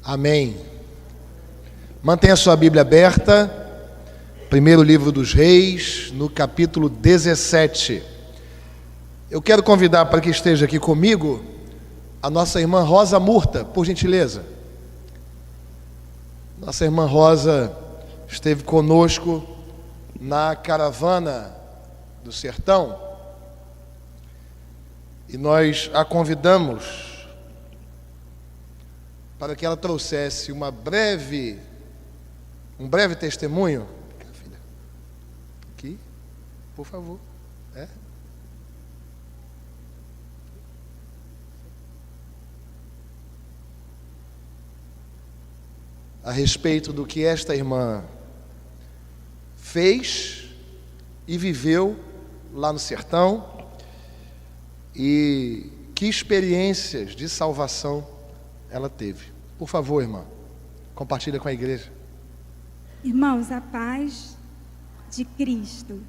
Amém. Mantenha sua Bíblia aberta. Primeiro livro dos Reis, no capítulo 17. Eu quero convidar para que esteja aqui comigo a nossa irmã Rosa Murta, por gentileza. Nossa irmã Rosa esteve conosco na caravana do sertão e nós a convidamos para que ela trouxesse um breve testemunho. Aqui, por favor. A respeito do que esta irmã fez e viveu lá no sertão e que experiências de salvação ela teve. Por favor, irmã, compartilha com a igreja. Irmãos, a paz de Cristo.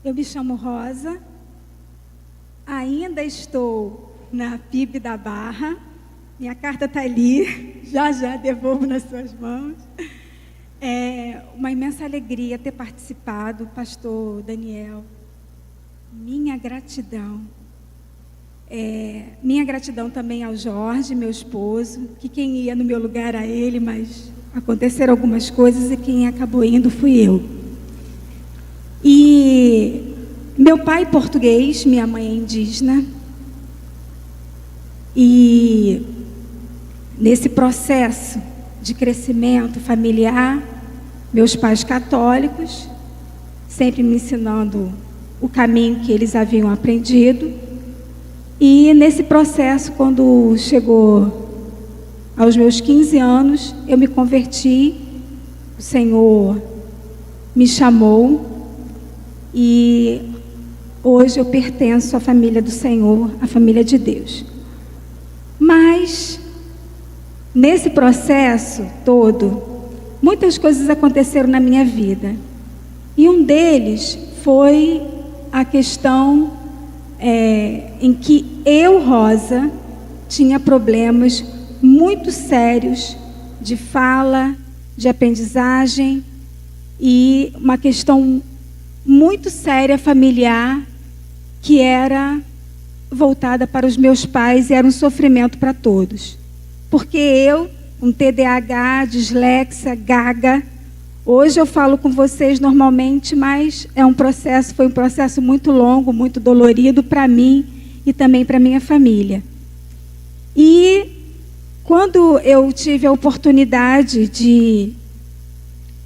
Eu me chamo Rosa, ainda estou na PIB da Barra, minha carta está ali, já devolvo nas suas mãos. É uma imensa alegria ter participado, pastor Daniel. Minha gratidão. Minha gratidão também ao Jorge, meu esposo, que quem ia no meu lugar era ele, mas aconteceram algumas coisas e quem acabou indo fui eu. E meu pai português, minha mãe é indígena. E nesse processo de crescimento familiar, meus pais católicos, sempre me ensinando o caminho que eles haviam aprendido. E nesse processo, quando chegou aos meus 15 anos, eu me converti, o Senhor me chamou e hoje eu pertenço à família do Senhor, à família de Deus. Mas, nesse processo todo, muitas coisas aconteceram na minha vida. E um deles foi a questão em que eu, Rosa, tinha problemas muito sérios de fala, de aprendizagem e uma questão muito séria familiar que era voltada para os meus pais e era um sofrimento para todos. Porque eu, um TDAH, dislexia, gaga, hoje eu falo com vocês normalmente, mas foi um processo muito longo, muito dolorido para mim e também para minha família. E quando eu tive a oportunidade de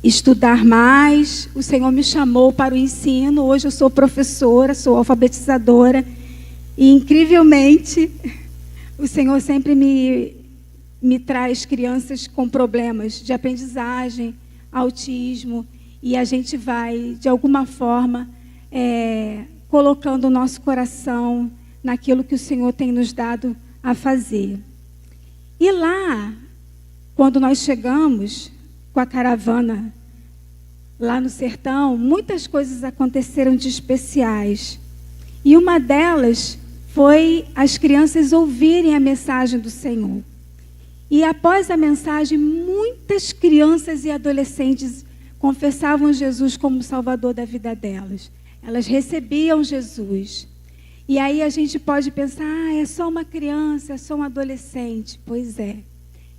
estudar mais, o Senhor me chamou para o ensino. Hoje eu sou professora, sou alfabetizadora e, incrivelmente, o Senhor sempre me traz crianças com problemas de aprendizagem, autismo, e a gente vai, de alguma forma, colocando o nosso coração naquilo que o Senhor tem nos dado a fazer. E lá, quando nós chegamos com a caravana, lá no sertão, muitas coisas aconteceram de especiais. E uma delas foi as crianças ouvirem a mensagem do Senhor. E após a mensagem, muitas crianças e adolescentes confessavam Jesus como Salvador da vida delas. Elas recebiam Jesus. E aí a gente pode pensar, é só uma criança, é só um adolescente. Pois é,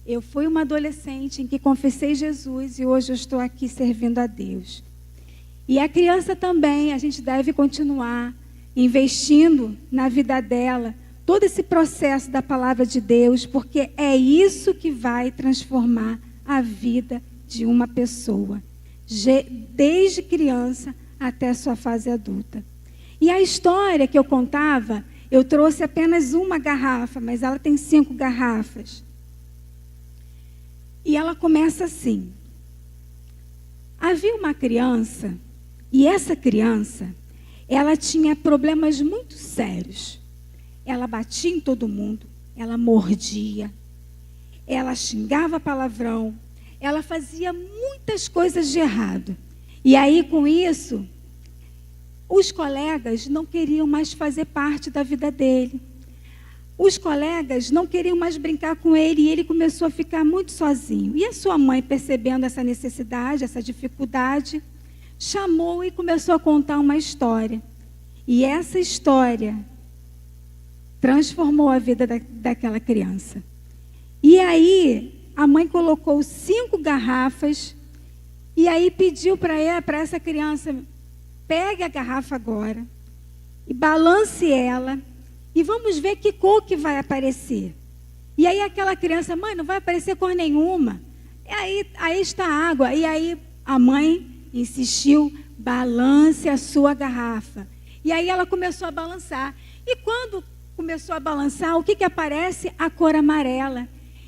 eu fui uma adolescente em que confessei Jesus e hoje eu estou aqui servindo a Deus. E a criança também, a gente deve continuar investindo na vida dela, todo esse processo da palavra de Deus, porque é isso que vai transformar a vida de uma pessoa, desde criança até a sua fase adulta. E a história que eu contava, eu trouxe apenas uma garrafa, mas ela tem 5 garrafas. E ela começa assim. Havia uma criança, e essa criança, ela tinha problemas muito sérios. Ela batia em todo mundo, ela mordia, ela xingava palavrão, ela fazia muitas coisas de errado. E aí, com isso, os colegas não queriam mais fazer parte da vida dele. os colegas não queriam mais brincar com ele e ele começou a ficar muito sozinho. E a sua mãe, percebendo essa necessidade, essa dificuldade, chamou e começou a contar uma história. E essa história transformou a vida daquela criança. E aí, a mãe colocou 5 garrafas e aí pediu para essa criança: pegue a garrafa agora e balance ela e vamos ver que cor que vai aparecer. E aí aquela criança: mãe, não vai aparecer cor nenhuma. E aí está a água. E aí a mãe insistiu: balance a sua garrafa. E aí ela começou a balançar. E quando começou a balançar, o que aparece? A cor amarela.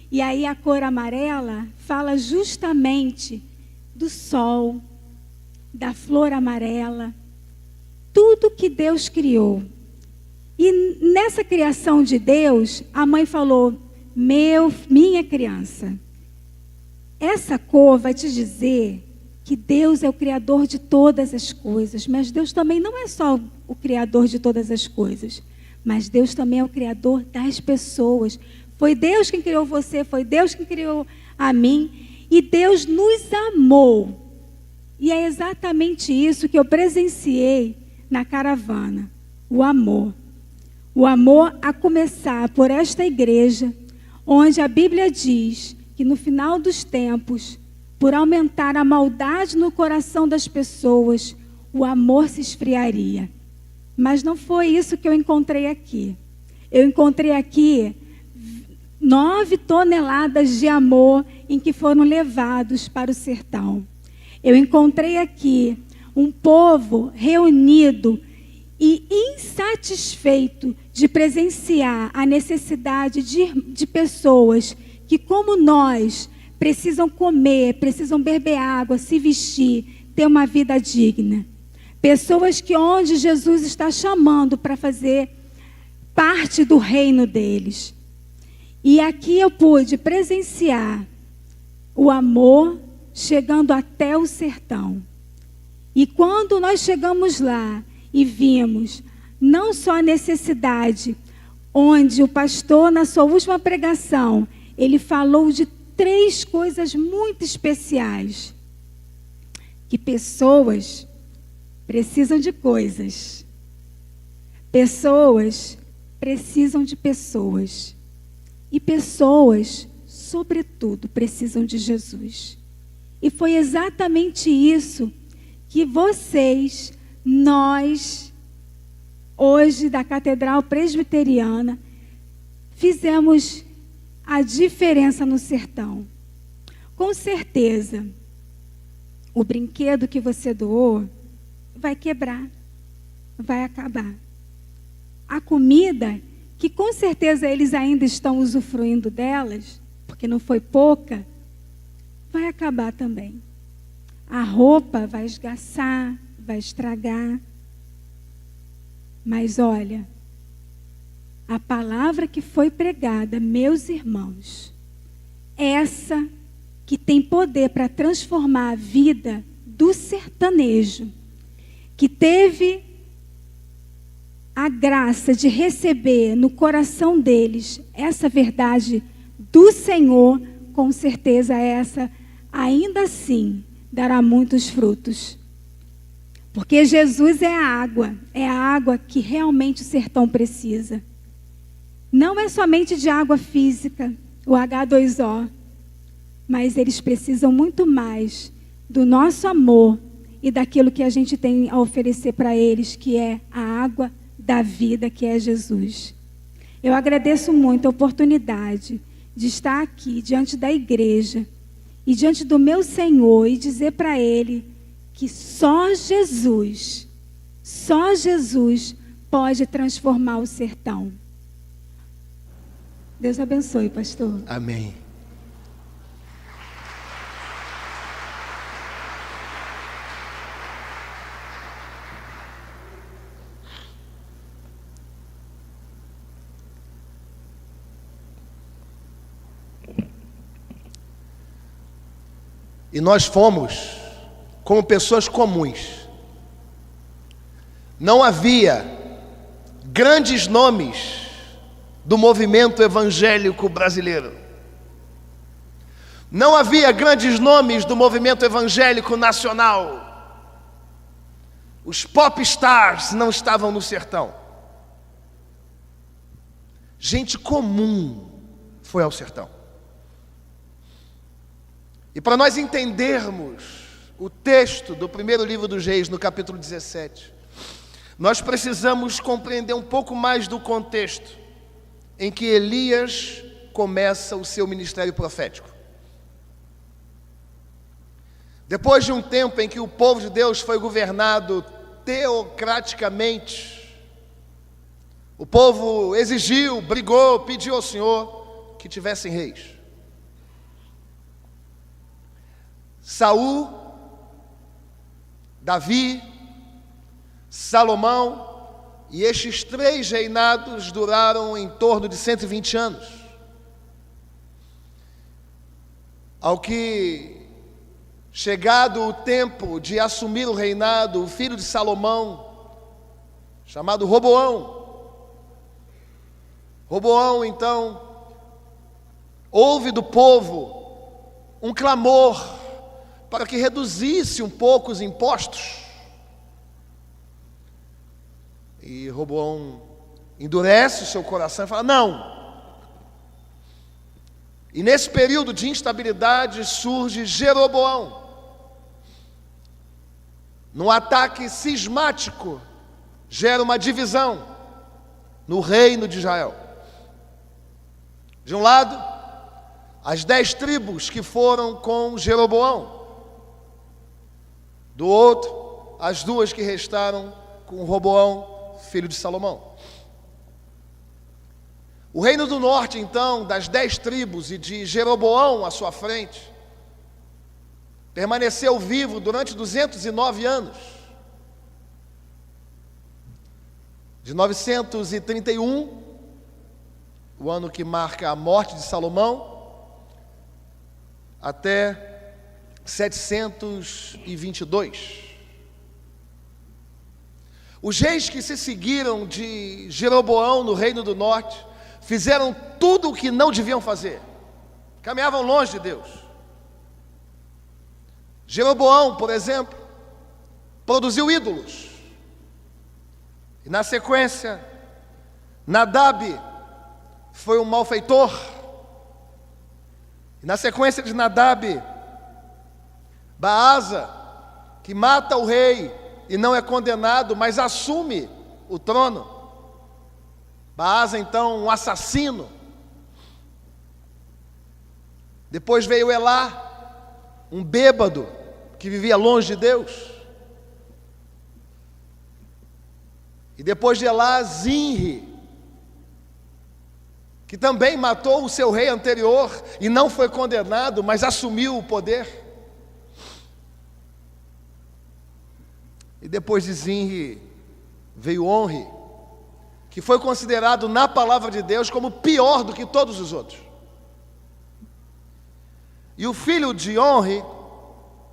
E aí a cor amarela fala justamente do sol, da flor amarela, tudo que Deus criou. E nessa criação de Deus, a mãe falou: minha criança, essa cor vai te dizer que Deus é o Criador de todas as coisas, mas Deus também não é só o Criador de todas as coisas, mas Deus também é o Criador das pessoas. Foi Deus quem criou você, foi Deus quem criou a mim, e Deus nos amou. E é exatamente isso que eu presenciei na caravana, o amor. O amor a começar por esta igreja, onde a Bíblia diz que no final dos tempos, por aumentar a maldade no coração das pessoas, o amor se esfriaria. Mas não foi isso que eu encontrei aqui. Eu encontrei aqui 9 toneladas de amor em que foram levados para o sertão. Eu encontrei aqui um povo reunido e insatisfeito de presenciar a necessidade de pessoas que, como nós, precisam comer, precisam beber água, se vestir, ter uma vida digna. Pessoas que onde Jesus está chamando para fazer parte do reino deles. E aqui eu pude presenciar o amor chegando até o sertão. E quando nós chegamos lá e vimos não só a necessidade, onde o pastor, na sua última pregação, ele falou de 3 coisas muito especiais. Que pessoas precisam de coisas. Pessoas precisam de pessoas. E pessoas, sobretudo, precisam de Jesus. E foi exatamente isso que vocês, nós, hoje da Catedral Presbiteriana, fizemos a diferença no sertão. Com certeza, o brinquedo que você doou vai quebrar, vai acabar. A comida, que com certeza eles ainda estão usufruindo delas, porque não foi pouca, vai acabar também. A roupa vai esgaçar, vai estragar. Mas olha, a palavra que foi pregada, meus irmãos, essa que tem poder para transformar a vida do sertanejo, que teve a graça de receber no coração deles essa verdade do Senhor, com certeza essa, ainda assim, dará muitos frutos. Porque Jesus é a água que realmente o sertão precisa. Não é somente de água física, o H2O, mas eles precisam muito mais do nosso amor e daquilo que a gente tem a oferecer para eles, que é a água da vida, que é Jesus. Eu agradeço muito a oportunidade de estar aqui diante da igreja e diante do meu Senhor e dizer para Ele que só Jesus pode transformar o sertão. Deus abençoe, pastor. Amém. E nós fomos como pessoas comuns. Não havia grandes nomes do movimento evangélico brasileiro. Não havia grandes nomes do movimento evangélico nacional. Os pop stars não estavam no sertão. Gente comum foi ao sertão. E para nós entendermos o texto do primeiro livro dos Reis, no capítulo 17, nós precisamos compreender um pouco mais do contexto em que Elias começa o seu ministério profético. Depois de um tempo em que o povo de Deus foi governado teocraticamente, o povo exigiu, brigou, pediu ao Senhor que tivessem reis. Saul, Davi, Salomão, e estes 3 reinados duraram em torno de 120 anos. Ao que, chegado o tempo de assumir o reinado, o filho de Salomão, chamado Roboão, então, ouve do povo um clamor para que reduzisse um pouco os impostos. E Roboão endurece o seu coração e fala: não. E nesse período de instabilidade surge Jeroboão, num ataque cismático, gera uma divisão no reino de Israel. De um lado, as 10 tribos que foram com Jeroboão. Do outro, as 2 que restaram com Roboão, filho de Salomão. O reino do norte, então, das 10 tribos e de Jeroboão à sua frente, permaneceu vivo durante 209 anos. De 931, o ano que marca a morte de Salomão, até 722. Os reis que se seguiram de Jeroboão no reino do norte fizeram tudo o que não deviam fazer, caminhavam longe de Deus. Jeroboão, por exemplo, produziu ídolos, e na sequência, Nadab foi um malfeitor, e na sequência de Nadab, Baasa, que mata o rei e não é condenado, mas assume o trono. Baasa, então, um assassino. Depois veio Elá, um bêbado que vivia longe de Deus. E depois de Elá, Zinri, que também matou o seu rei anterior e não foi condenado, mas assumiu o poder. E depois de Zinri veio Onri, que foi considerado na palavra de Deus como pior do que todos os outros. E o filho de Onri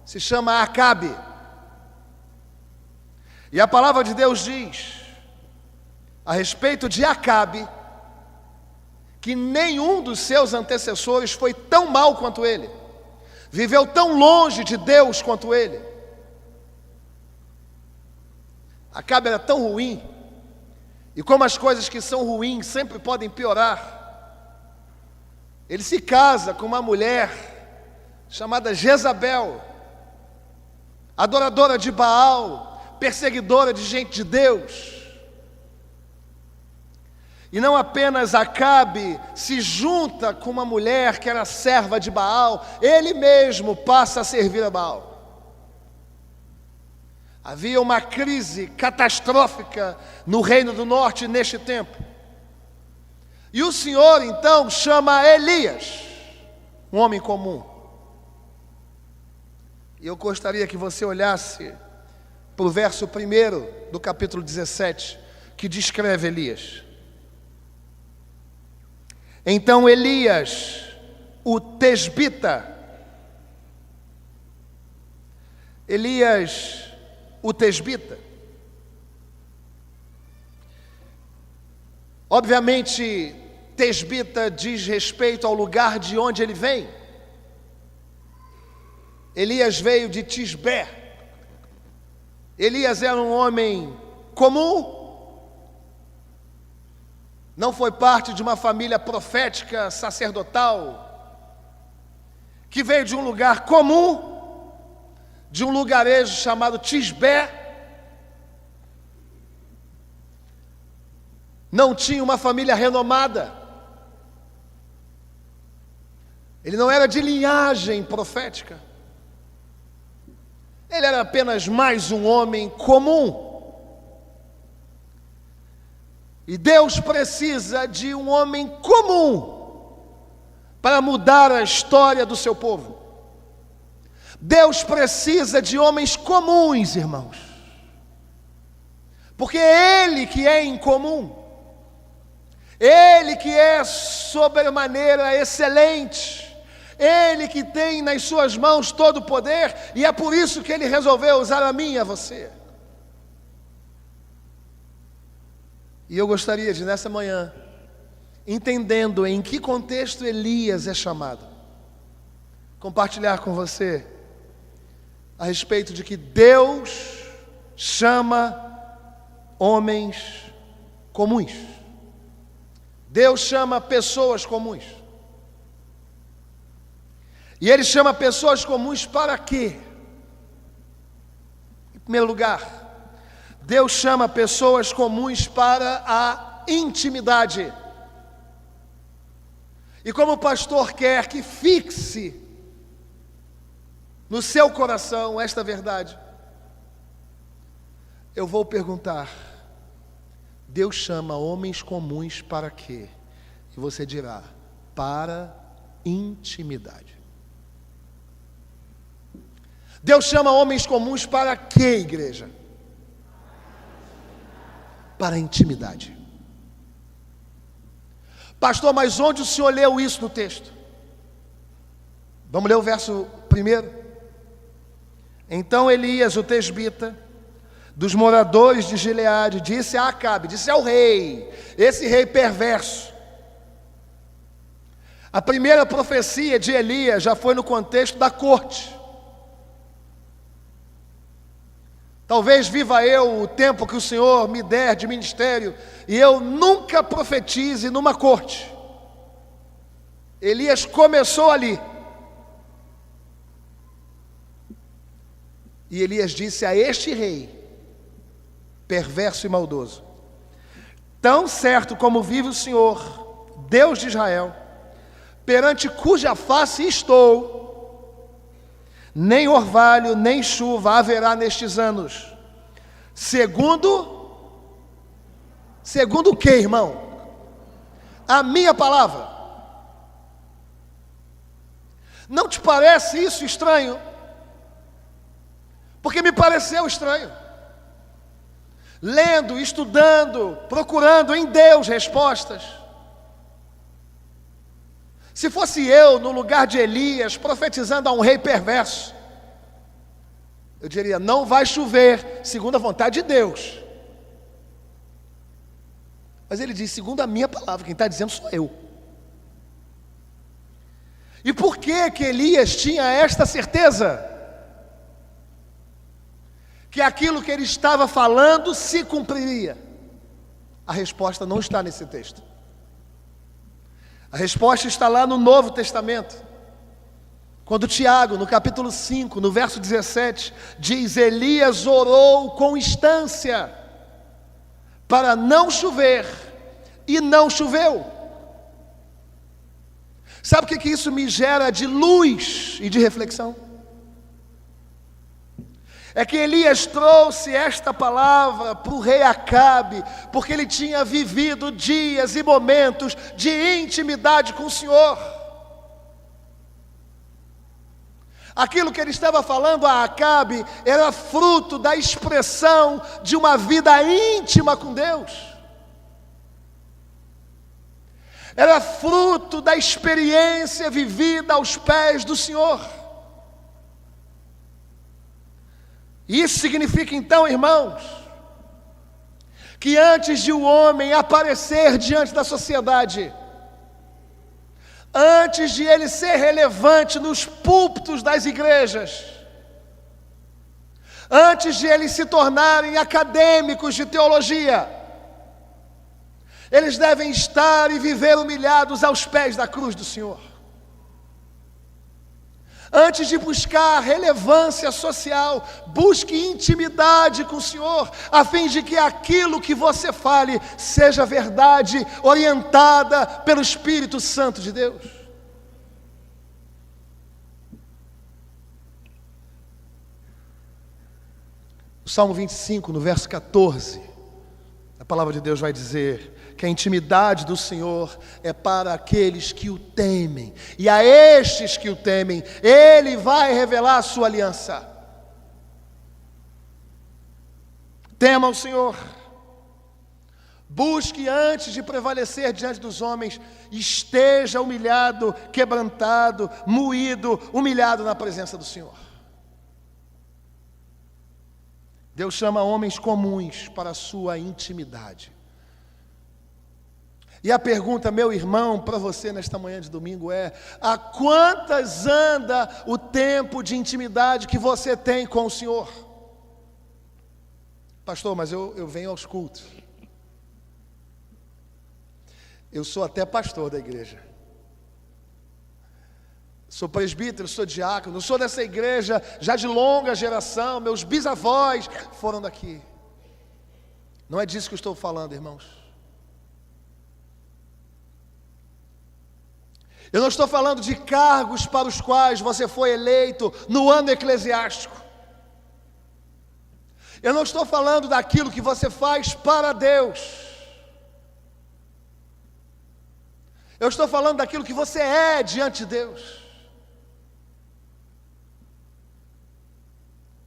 se chama Acabe. E a palavra de Deus diz a respeito de Acabe que nenhum dos seus antecessores foi tão mal quanto ele, viveu tão longe de Deus quanto ele. Acabe era tão ruim, e como as coisas que são ruins sempre podem piorar, ele se casa com uma mulher chamada Jezabel, adoradora de Baal, perseguidora de gente de Deus. E não apenas Acabe se junta com uma mulher que era serva de Baal, ele mesmo passa a servir a Baal. Havia uma crise catastrófica no reino do norte neste tempo. E o Senhor então chama Elias, um homem comum. E eu gostaria que você olhasse para o verso 1 do capítulo 17, que descreve Elias. Então Elias, o tesbita, obviamente tesbita diz respeito ao lugar de onde ele vem. Elias veio de Tisbé. Elias era um homem comum, não foi parte de uma família profética sacerdotal, que veio de um lugar comum, de um lugarejo chamado Tisbé. Não tinha uma família renomada. Ele não era de linhagem profética. Ele era apenas mais um homem comum. E Deus precisa de um homem comum para mudar a história do seu povo. Deus precisa de homens comuns, irmãos. Porque é Ele que é incomum. Ele que é sobremaneira excelente. Ele que tem nas suas mãos todo o poder, e é por isso que Ele resolveu usar a mim e a você. E eu gostaria de, nessa manhã, entendendo em que contexto Elias é chamado, compartilhar com você a respeito de que Deus chama homens comuns. Deus chama pessoas comuns. E Ele chama pessoas comuns para quê? Em primeiro lugar, Deus chama pessoas comuns para a intimidade. E como o pastor quer que fixe no seu coração esta verdade, eu vou perguntar: Deus chama homens comuns para quê? E você dirá: para intimidade. Deus chama homens comuns para quê, igreja? Para intimidade. Pastor, mas onde o senhor leu isso no texto? Vamos ler o verso primeiro. Então Elias, o tesbita, dos moradores de Gileade, disse a Acabe, disse ao rei, esse rei perverso. A primeira profecia de Elias já foi no contexto da corte. Talvez viva eu o tempo que o Senhor me der de ministério e eu nunca profetize numa corte. Elias começou ali. E Elias disse a este rei, perverso e maldoso: tão certo como vive o Senhor, Deus de Israel, perante cuja face estou, nem orvalho, nem chuva haverá nestes anos. Segundo o que, irmão? A minha palavra. Não te parece isso estranho? Porque me pareceu estranho. Lendo, estudando, procurando em Deus respostas. Se fosse eu no lugar de Elias, profetizando a um rei perverso, eu diria: não vai chover, segundo a vontade de Deus. Mas ele diz: segundo a minha palavra, quem está dizendo sou eu. E por que Elias tinha esta certeza? Que aquilo que ele estava falando se cumpriria? A resposta não está nesse texto. A resposta está lá no Novo Testamento. Quando Tiago, no capítulo 5, no verso 17, diz: Elias orou com instância para não chover, e não choveu. Sabe o que isso me gera de luz e de reflexão? É que Elias trouxe esta palavra para o rei Acabe, porque ele tinha vivido dias e momentos de intimidade com o Senhor. Aquilo que ele estava falando a Acabe era fruto da expressão de uma vida íntima com Deus. Era fruto da experiência vivida aos pés do Senhor. Isso significa então, irmãos, que antes de o homem aparecer diante da sociedade, antes de ele ser relevante nos púlpitos das igrejas, antes de eles se tornarem acadêmicos de teologia, eles devem estar e viver humilhados aos pés da cruz do Senhor. Antes de buscar relevância social, busque intimidade com o Senhor, a fim de que aquilo que você fale seja verdade, orientada pelo Espírito Santo de Deus. O Salmo 25, no verso 14, a palavra de Deus vai dizer que a intimidade do Senhor é para aqueles que o temem, e a estes que o temem, Ele vai revelar a sua aliança. Tema o Senhor, busque antes de prevalecer diante dos homens, esteja humilhado, quebrantado, moído, humilhado na presença do Senhor. Deus chama homens comuns para a sua intimidade. E a pergunta, meu irmão, para você nesta manhã de domingo é: a quantas anda o tempo de intimidade que você tem com o Senhor? Pastor, mas eu venho aos cultos. Eu sou até pastor da igreja. Sou presbítero, sou diácono, sou dessa igreja já de longa geração, meus bisavós foram daqui. Não é disso que eu estou falando, irmãos. Eu não estou falando de cargos para os quais você foi eleito no ano eclesiástico. Eu não estou falando daquilo que você faz para Deus. Eu estou falando daquilo que você é diante de Deus.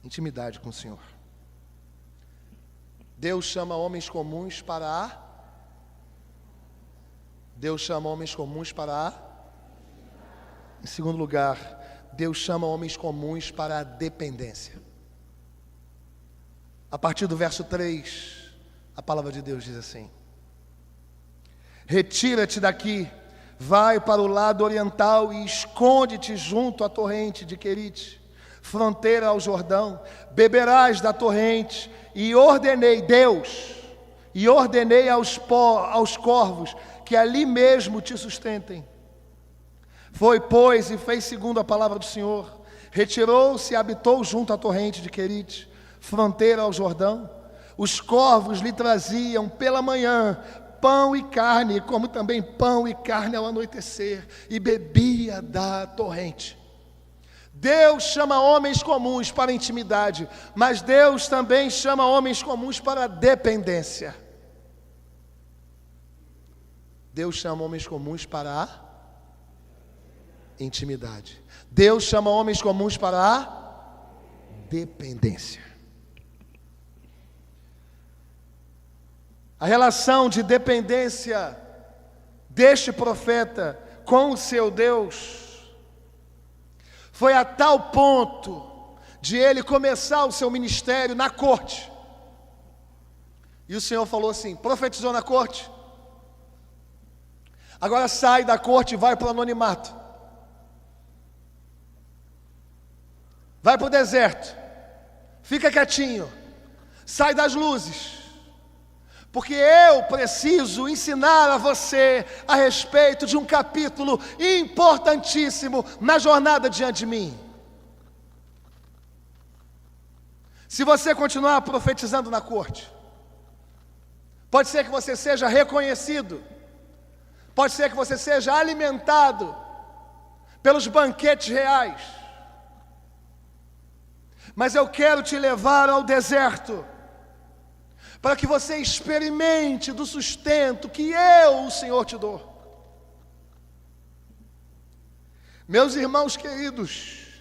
Intimidade com o Senhor. Deus chama homens comuns para Deus chama homens comuns para Em segundo lugar, Deus chama homens comuns para a dependência. A partir do verso 3, a palavra de Deus diz assim: retira-te daqui, vai para o lado oriental e esconde-te junto à torrente de Querite, fronteira ao Jordão, beberás da torrente, e ordenei aos corvos que ali mesmo te sustentem. Foi, pois, e fez segundo a palavra do Senhor, retirou-se e habitou junto à torrente de Querite, fronteira ao Jordão. Os corvos lhe traziam pela manhã pão e carne, como também pão e carne ao anoitecer, e bebia da torrente. Deus chama homens comuns para a intimidade, mas Deus também chama homens comuns para a dependência. Deus chama homens comuns para a intimidade. Deus chama homens comuns para a dependência. A relação de dependência deste profeta com o seu Deus foi a tal ponto de ele começar o seu ministério na corte. E o Senhor falou assim: profetizou na corte, agora sai da corte e vai para o anonimato. Vai para o deserto, fica quietinho, sai das luzes, porque eu preciso ensinar a você a respeito de um capítulo importantíssimo na jornada diante de mim. Se você continuar profetizando na corte, pode ser que você seja reconhecido, pode ser que você seja alimentado pelos banquetes reais, mas eu quero te levar ao deserto, para que você experimente do sustento que eu, o Senhor, te dou. Meus irmãos queridos,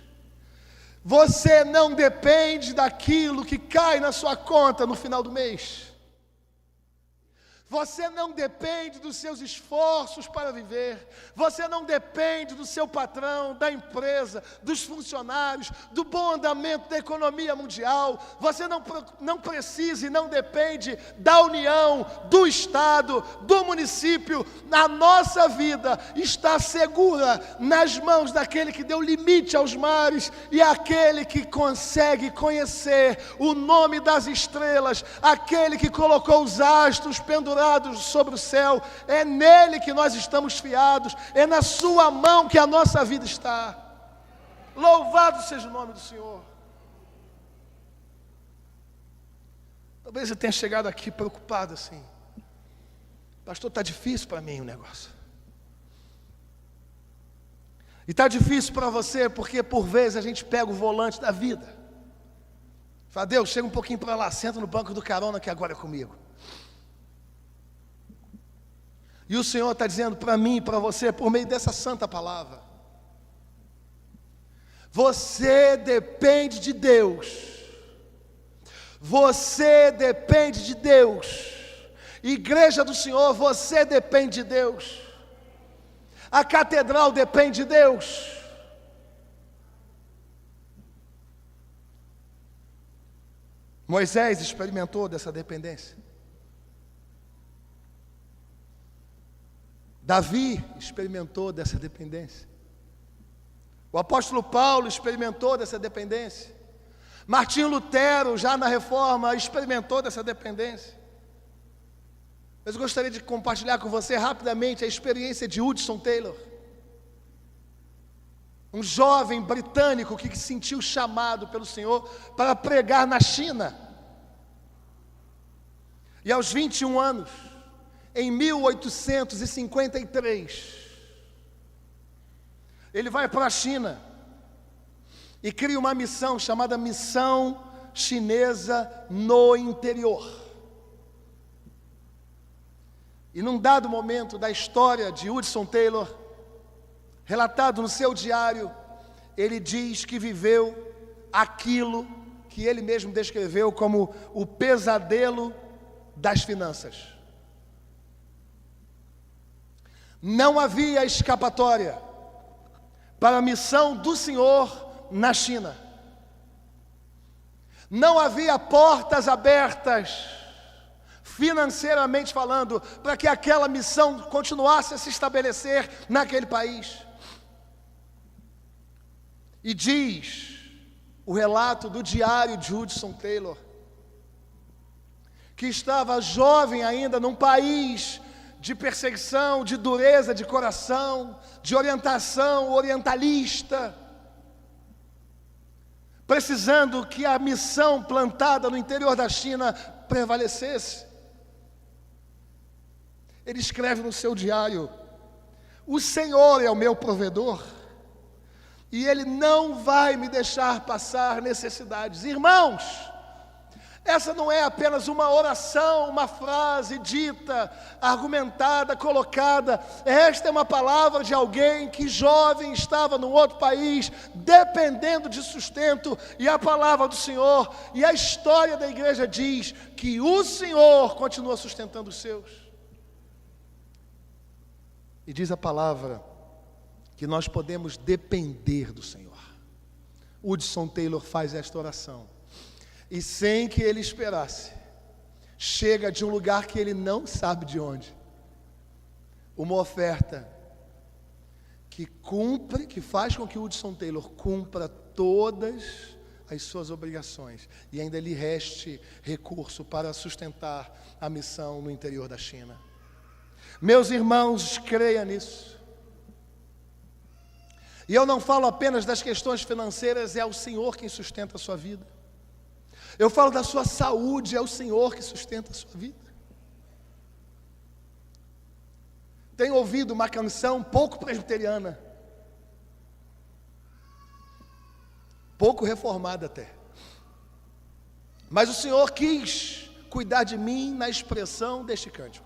você não depende daquilo que cai na sua conta no final do mês. Você não depende dos seus esforços para viver. Você não depende do seu patrão, da empresa, dos funcionários, do bom andamento da economia mundial. Você não precisa e não depende da União, do Estado, do município. A nossa vida está segura nas mãos daquele que deu limite aos mares e aquele que consegue conhecer o nome das estrelas, aquele que colocou os astros pendurados sobre o céu. É nele que nós estamos fiados, é na sua mão que a nossa vida está. Louvado seja o nome do Senhor. Talvez eu tenha chegado aqui preocupado assim: pastor, está difícil para mim o negócio. E está difícil para você porque por vezes a gente pega o volante da vida. Fala: Deus, chega um pouquinho para lá, senta no banco do carona que agora é comigo. E o Senhor está dizendo para mim e para você, por meio dessa santa palavra: você depende de Deus. Você depende de Deus. Igreja do Senhor, você depende de Deus. A catedral depende de Deus. Moisés experimentou dessa dependência. Davi experimentou dessa dependência. O apóstolo Paulo experimentou dessa dependência. Martinho Lutero, já na Reforma, experimentou dessa dependência. Mas eu gostaria de compartilhar com você rapidamente a experiência de Hudson Taylor, um jovem britânico que se sentiu chamado pelo Senhor para pregar na China. E aos 21 anos, em 1853, ele vai para a China e cria uma missão chamada Missão Chinesa no Interior. E num dado momento da história de Hudson Taylor, relatado no seu diário, ele diz que viveu aquilo que ele mesmo descreveu como o pesadelo das finanças. Não havia escapatória para a missão do Senhor na China. Não havia portas abertas, financeiramente falando, para que aquela missão continuasse a se estabelecer naquele país. E diz o relato do diário de Hudson Taylor, que estava jovem ainda num país de perseguição, de dureza de coração, de orientação orientalista, precisando que a missão plantada no interior da China prevalecesse. Ele escreve no seu diário: o Senhor é o meu provedor, e Ele não vai me deixar passar necessidades. Irmãos, essa não é apenas uma oração, uma frase dita, argumentada, colocada. Esta é uma palavra de alguém que jovem estava num outro país, dependendo de sustento, e a palavra do Senhor, e a história da igreja diz que o Senhor continua sustentando os seus. E diz a palavra que nós podemos depender do Senhor. Hudson Taylor faz esta oração. E sem que ele esperasse, chega de um lugar que ele não sabe de onde, uma oferta que faz com que Hudson Taylor cumpra todas as suas obrigações e ainda lhe reste recurso para sustentar a missão no interior da China. Meus irmãos, creia nisso. E eu não falo apenas das questões financeiras, é o Senhor quem sustenta a sua vida. Eu falo da sua saúde, é o Senhor que sustenta a sua vida. Tenho ouvido uma canção pouco presbiteriana, pouco reformada até, mas o Senhor quis cuidar de mim na expressão deste cântico.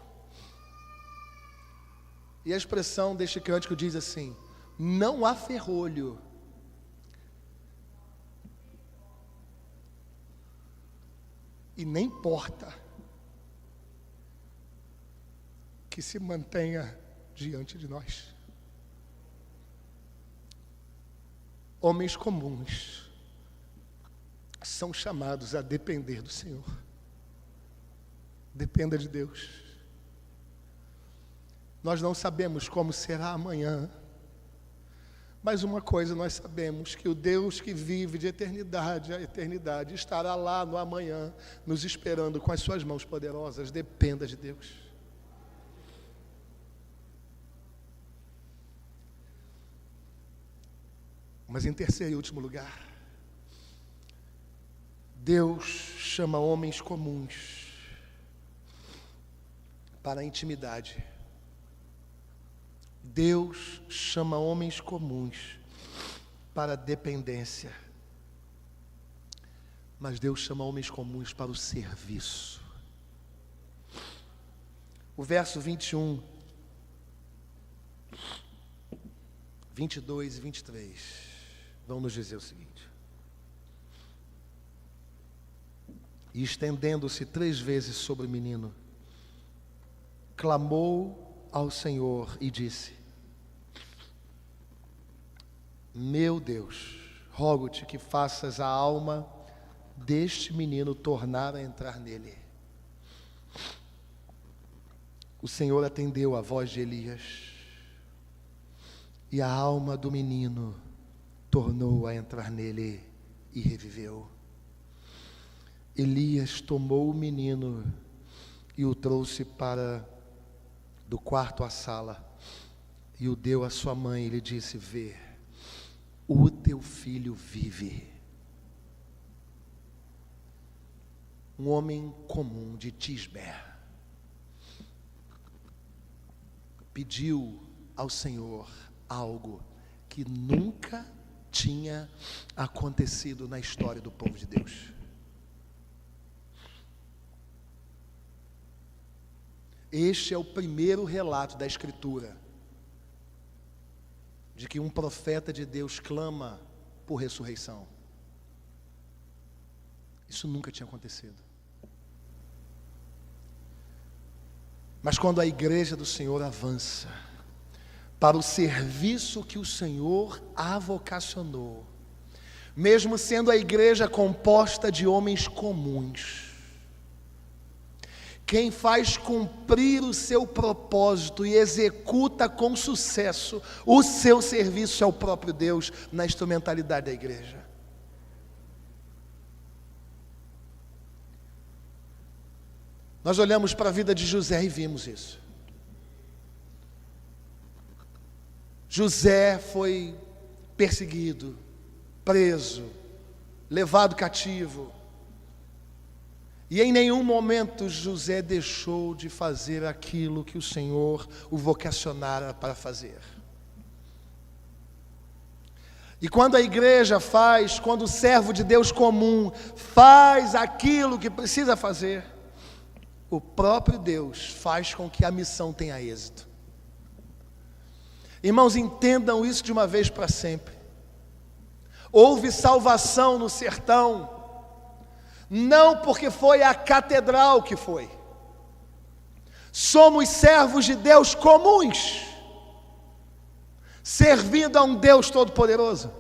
E a expressão deste cântico diz assim: não há ferrolho e nem porta que se mantenha diante de nós. Homens comuns são chamados a depender do Senhor. Dependa de Deus. Nós não sabemos como será amanhã, mas uma coisa nós sabemos, que o Deus que vive de eternidade a eternidade estará lá no amanhã, nos esperando com as suas mãos poderosas. Dependa de Deus. Mas em terceiro e último lugar, Deus chama homens comuns para a intimidade. Deus chama homens comuns para a dependência. Mas Deus chama homens comuns para o serviço. O verso 21, 22 e 23 vão nos dizer o seguinte: e estendendo-se 3 vezes sobre o menino, clamou ao Senhor e disse: meu Deus, rogo-te que faças a alma deste menino tornar a entrar nele. O Senhor atendeu a voz de Elias, e a alma do menino tornou a entrar nele e reviveu. Elias tomou o menino e o trouxe para do quarto à sala, e o deu à sua mãe, e lhe disse: vê, o teu filho vive. Um homem comum de Tisbé pediu ao Senhor algo que nunca tinha acontecido na história do povo de Deus. Este é o primeiro relato da Escritura de que um profeta de Deus clama por ressurreição. Isso nunca tinha acontecido. Mas quando a igreja do Senhor avança para o serviço que o Senhor a vocacionou, mesmo sendo a igreja composta de homens comuns, quem faz cumprir o seu propósito e executa com sucesso o seu serviço é o próprio Deus na instrumentalidade da igreja. Nós olhamos para a vida de José e vimos isso. José foi perseguido, preso, levado cativo. E em nenhum momento José deixou de fazer aquilo que o Senhor o vocacionara para fazer. E quando a igreja faz, quando o servo de Deus comum faz aquilo que precisa fazer, o próprio Deus faz com que a missão tenha êxito. Irmãos, entendam isso de uma vez para sempre. Houve salvação no sertão, não porque foi a catedral que foi. Somos servos de Deus comuns, servindo a um Deus todo-poderoso.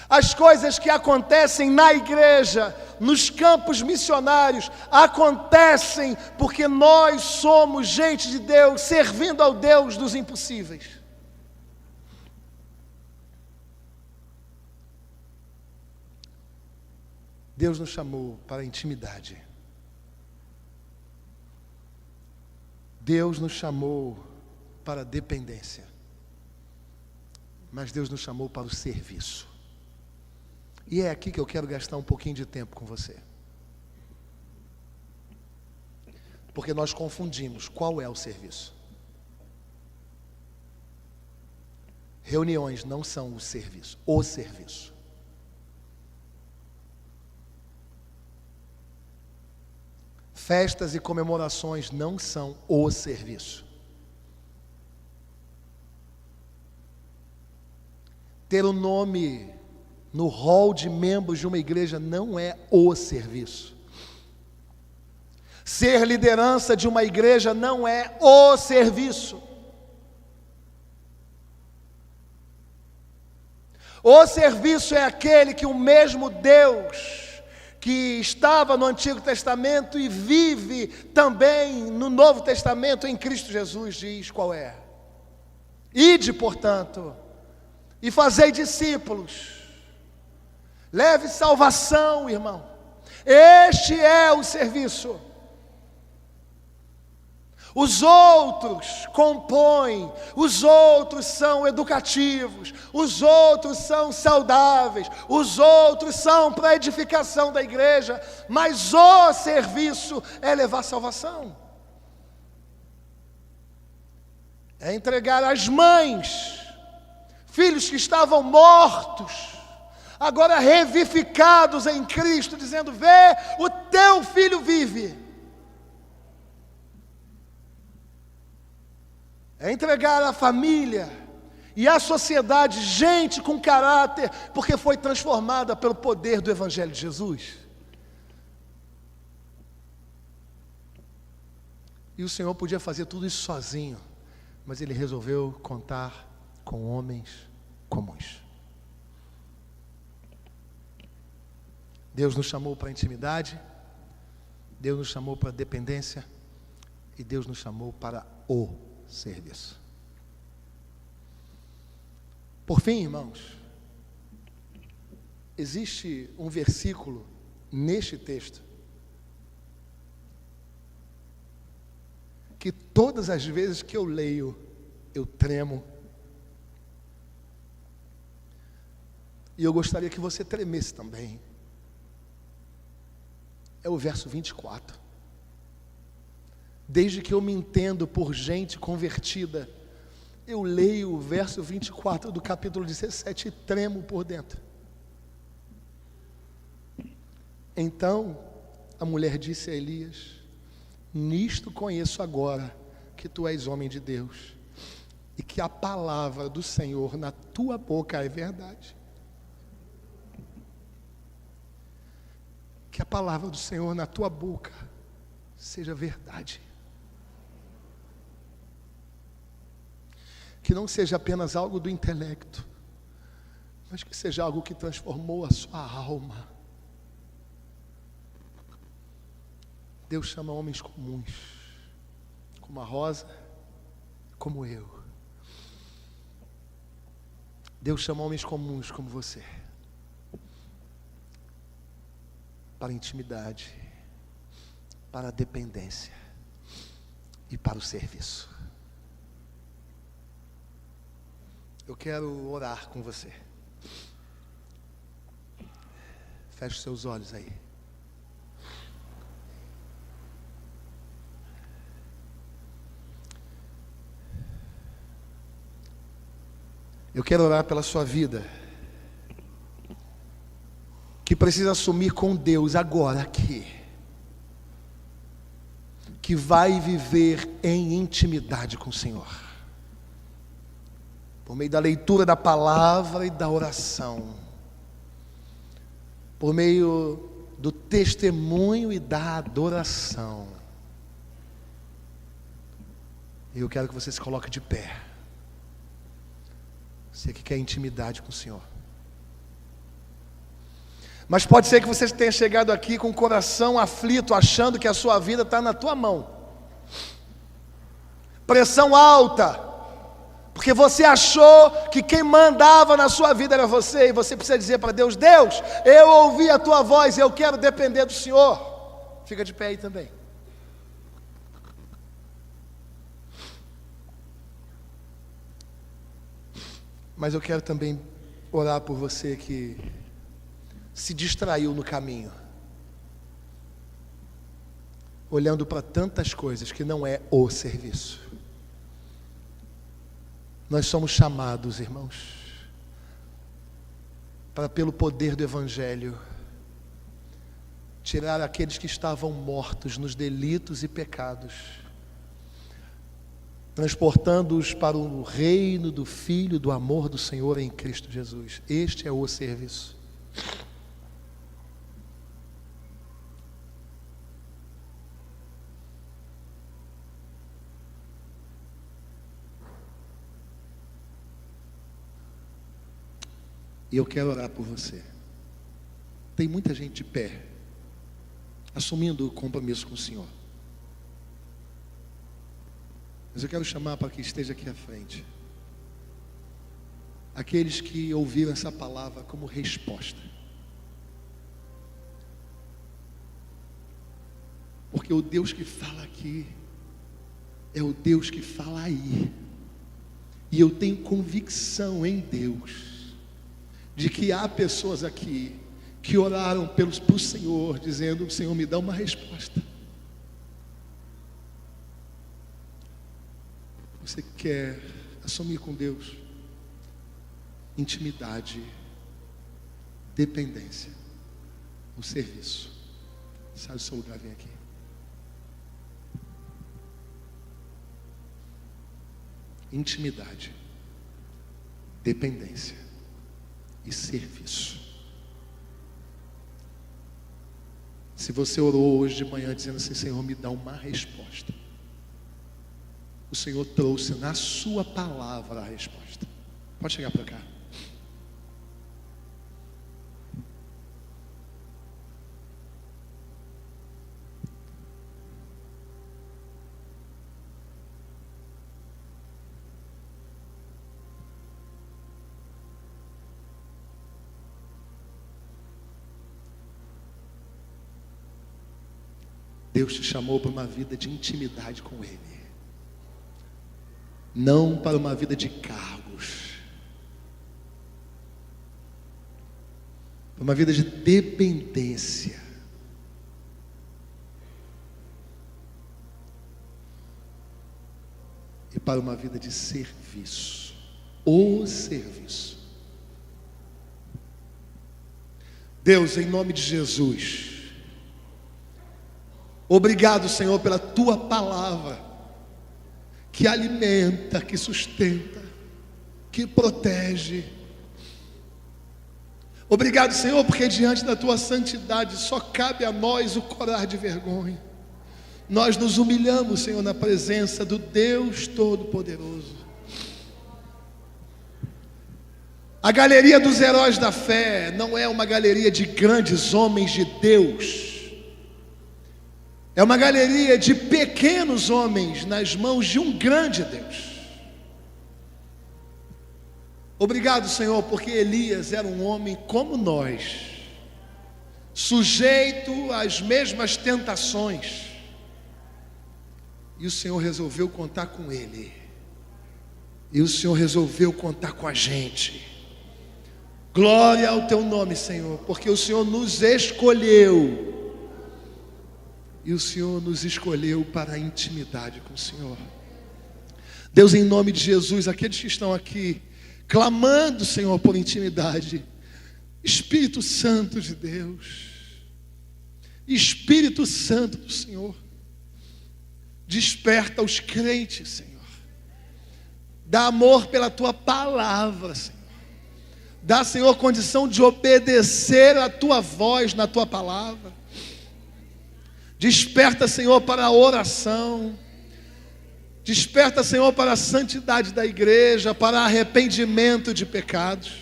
As coisas que acontecem na igreja, nos campos missionários, acontecem porque nós somos gente de Deus, servindo ao Deus dos impossíveis. Deus nos chamou para a intimidade. Deus nos chamou para a dependência. Mas Deus nos chamou para o serviço. E é aqui que eu quero gastar um pouquinho de tempo com você. Porque nós confundimos qual é o serviço. Reuniões não são o serviço, o serviço. Festas e comemorações não são o serviço. Ter o nome no hall de membros de uma igreja não é o serviço. Ser liderança de uma igreja não é o serviço. O serviço é aquele que o mesmo Deus que estava no Antigo Testamento e vive também no Novo Testamento em Cristo Jesus diz qual é. Ide, portanto, e fazei discípulos. Leve salvação, irmão. Este é o serviço. Os outros compõem, os outros são educativos, os outros são saudáveis, os outros são para a edificação da igreja, mas o serviço é levar salvação. É entregar às mães, filhos que estavam mortos, agora revivificados em Cristo, dizendo: vê, o teu filho vive. É entregar à família e à sociedade gente com caráter, porque foi transformada pelo poder do Evangelho de Jesus. E o Senhor podia fazer tudo isso sozinho, mas Ele resolveu contar com homens comuns. Deus nos chamou para a intimidade, Deus nos chamou para a dependência e Deus nos chamou para o serviço. Por fim, irmãos, existe um versículo neste texto que todas as vezes que eu leio, eu tremo. E eu gostaria que você tremesse também. É o verso 24. Desde que eu me entendo por gente convertida, eu leio o verso 24 do capítulo 17 e tremo por dentro. Então a mulher disse a Elias: nisto conheço agora que tu és homem de Deus, e que a palavra do Senhor na tua boca é verdade. Que a palavra do Senhor na tua boca seja verdade. Que não seja apenas algo do intelecto, mas que seja algo que transformou a sua alma. Deus chama homens comuns, como a Rosa, como eu. Deus chama homens comuns como você, para a intimidade, para a dependência e para o serviço. Eu quero orar com você. Feche os seus olhos aí. Eu quero orar pela sua vida, que precisa assumir com Deus agora aqui, que vai viver em intimidade com o Senhor, por meio da leitura da palavra e da oração, por meio do testemunho e da adoração. Eu quero que você se coloque de pé. Você que quer intimidade com o Senhor. Mas pode ser que você tenha chegado aqui com o coração aflito, achando que a sua vida está na tua mão. Pressão alta, porque você achou que quem mandava na sua vida era você, e você precisa dizer para Deus: Deus, eu ouvi a tua voz, eu quero depender do Senhor. Fica de pé aí também. Mas eu quero também orar por você que se distraiu no caminho, olhando para tantas coisas que não é o serviço. Nós somos chamados, irmãos, para, pelo poder do Evangelho, tirar aqueles que estavam mortos nos delitos e pecados, transportando-os para o reino do Filho do amor do Senhor em Cristo Jesus. Este é o serviço. E eu quero orar por você. Tem muita gente de pé, assumindo o compromisso com o Senhor. Mas eu quero chamar para que esteja aqui à frente aqueles que ouviram essa palavra como resposta. Porque o Deus que fala aqui é o Deus que fala aí. E eu tenho convicção em Deus de que há pessoas aqui que oraram para o Senhor, dizendo: Senhor, me dá uma resposta. Você quer assumir com Deus intimidade, dependência, o serviço? Sai do seu lugar, vem aqui. Intimidade, dependência e serviço. Se você orou hoje de manhã dizendo assim: Senhor, me dá uma resposta, o Senhor trouxe na sua palavra a resposta. Pode chegar para cá. Deus te chamou para uma vida de intimidade com Ele, não para uma vida de cargos, para uma vida de dependência. E para uma vida de serviço, o serviço. Deus, em nome de Jesus, obrigado, Senhor, pela Tua palavra, que alimenta, que sustenta, que protege. Obrigado, Senhor, porque diante da Tua santidade só cabe a nós o corar de vergonha. Nós nos humilhamos, Senhor, na presença do Deus Todo-Poderoso. A galeria dos heróis da fé não é uma galeria de grandes homens de Deus. É uma galeria de pequenos homens nas mãos de um grande Deus. Obrigado, Senhor, porque Elias era um homem como nós, sujeito às mesmas tentações, e o Senhor resolveu contar com ele, e o Senhor resolveu contar com a gente. Glória ao Teu nome, Senhor, porque o Senhor nos escolheu. E o Senhor nos escolheu para a intimidade com o Senhor. Deus, em nome de Jesus, aqueles que estão aqui clamando, Senhor, por intimidade, Espírito Santo de Deus, Espírito Santo do Senhor, desperta os crentes, Senhor. Dá amor pela Tua palavra, Senhor. Dá, Senhor, condição de obedecer a Tua voz na Tua palavra. Desperta, Senhor, para a oração. Desperta, Senhor, para a santidade da igreja, para arrependimento de pecados.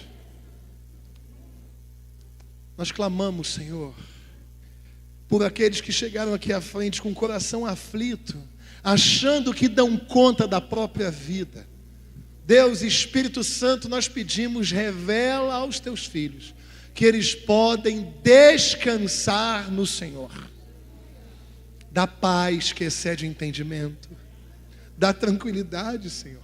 Nós clamamos, Senhor, por aqueles que chegaram aqui à frente com o coração aflito, achando que dão conta da própria vida. Deus, Espírito Santo, nós pedimos, revela aos Teus filhos que eles podem descansar no Senhor. Dá paz que excede o entendimento. Dá tranquilidade, Senhor.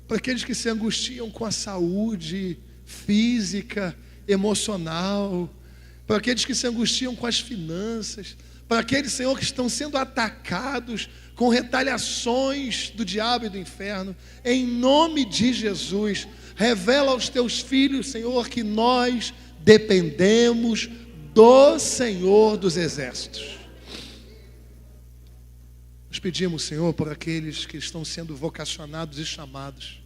Para aqueles que se angustiam com a saúde física, emocional. Para aqueles que se angustiam com as finanças. Para aqueles, Senhor, que estão sendo atacados com retaliações do diabo e do inferno. Em nome de Jesus, revela aos Teus filhos, Senhor, que nós dependemos do Senhor dos Exércitos. Nós pedimos, Senhor, por aqueles que estão sendo vocacionados e chamados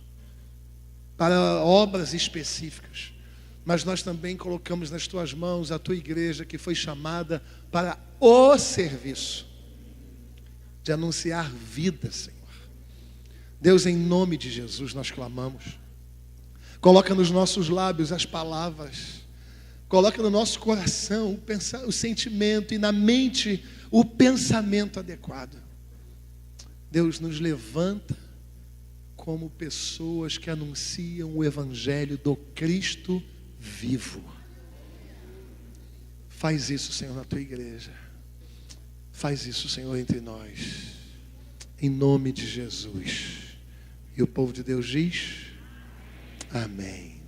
para obras específicas, mas nós também colocamos nas Tuas mãos a Tua igreja que foi chamada para o serviço de anunciar vida, Senhor. Deus, em nome de Jesus nós clamamos. Coloca nos nossos lábios as palavras. Coloca no nosso coração o sentimento e na mente o pensamento adequado. Deus nos levanta como pessoas que anunciam o evangelho do Cristo vivo. Faz isso, Senhor, na tua igreja. Faz isso, Senhor, entre nós. Em nome de Jesus. E o povo de Deus diz: amém.